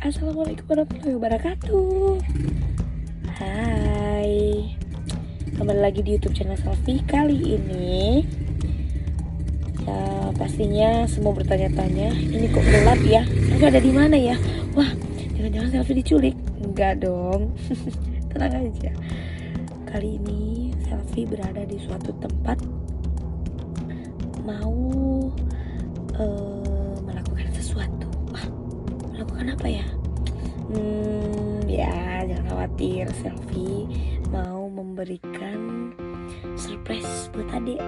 Assalamualaikum warahmatullahi wabarakatuh. Hai, kembali lagi di YouTube channel Selfie. Kali ini ya pastinya semua bertanya-tanya, ini kok gelap ya? Selfie ada di mana ya? Wah, jangan-jangan Selfie diculik? Enggak dong. Tenang aja. Kali ini Selfie berada di suatu tempat, mau melakukan sesuatu. Wah, melakukan apa ya? Ya jangan khawatir, Selfie mau memberikan surprise buat adik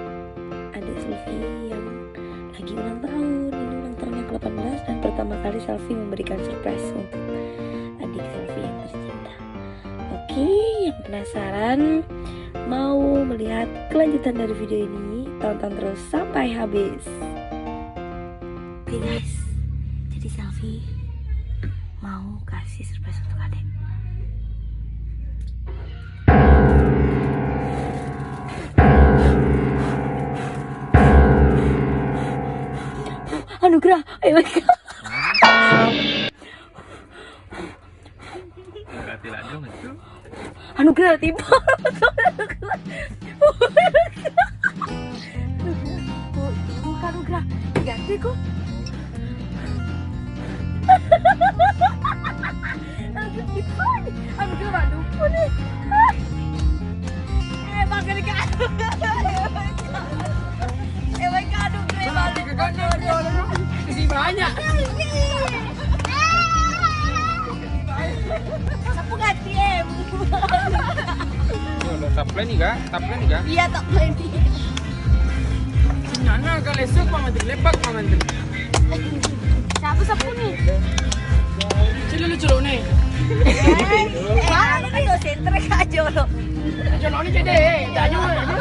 Selfie yang lagi ulang tahun. Ini ulang tahun yang ke-18 dan pertama kali Selfie memberikan surprise untuk adik Selfie yang tercinta. Oke, yang penasaran mau melihat kelanjutan dari video ini, tonton terus sampai habis. Oke guys, jadi Selfie mau kasih surprise untuk adek. Anugerah, oh my god. Tidak dong itu. Anugerah tiba. Bukan anugerah, ganti kok. Anugerah aduh nih. Makan kado. Kado gue balik. Isi banyak. Sapu ganti Taplen nih kak, Iya tak plenty. Nana kalau esok mama lepak mama Sapu nih. Cilo cilo nih. Kan dosen trek aja lo. Cilo nih jadi, tanya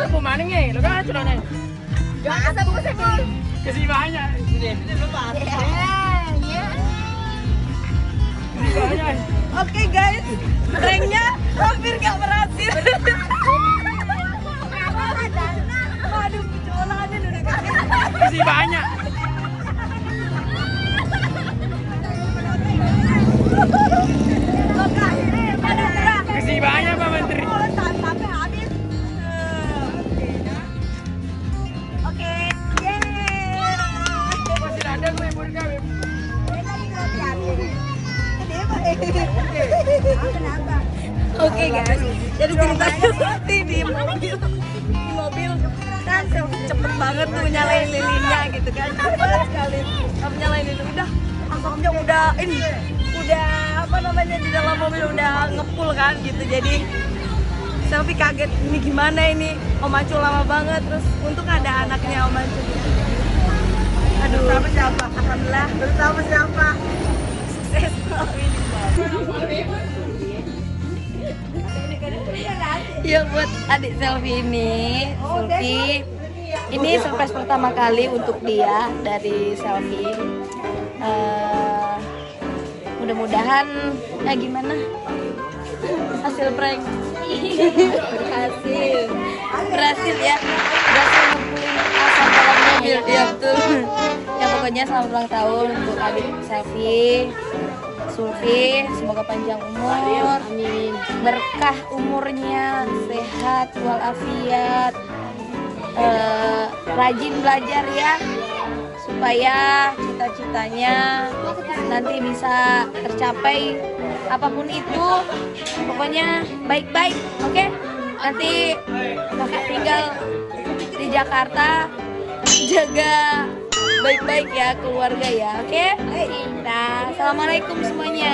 lu mana nih? Lo kan cilo nih. Jangan sapu. Isi banyak. Oke guys, pranknya hampir gak berhasil. Waduh, kecolannya udah kaget. Isi banyak. Isi banyak Pak Menteri. Sampai habis. Oke, yeay. Masih ada gue yang boleh kawin. Oke guys, jadi ceritanya di mobil kan cepet banget tuh nyalain lilinnya gitu kan, cepet sekali. Kamu nyalain lilin udah, asapnya udah apa namanya di dalam mobil udah ngepul kan gitu. Jadi Selfie kaget, ini gimana ini? Om Acu lama banget, terus untung ada anaknya Om Acu. Aduh, bersama siapa? Alhamdulillah, bersama siapa? Sukses. Ya buat adik Selfie ini, Selfie ini surprise pertama kali untuk dia dari Selfie. Mudah-mudahan gimana hasil prank. berhasil ya, berhasil ngumpulin asap dalam mobil dia tuh. Ya pokoknya selamat ulang tahun untuk adik Selfie. Sulfi, semoga panjang umur, amin. Berkah umurnya, sehat walafiat, rajin belajar ya, supaya cita-citanya nanti bisa tercapai apapun itu. Pokoknya baik-baik, oke? Nanti kakak tinggal di Jakarta, jaga baik-baik ya keluarga ya, oke? Nah, assalamualaikum semuanya.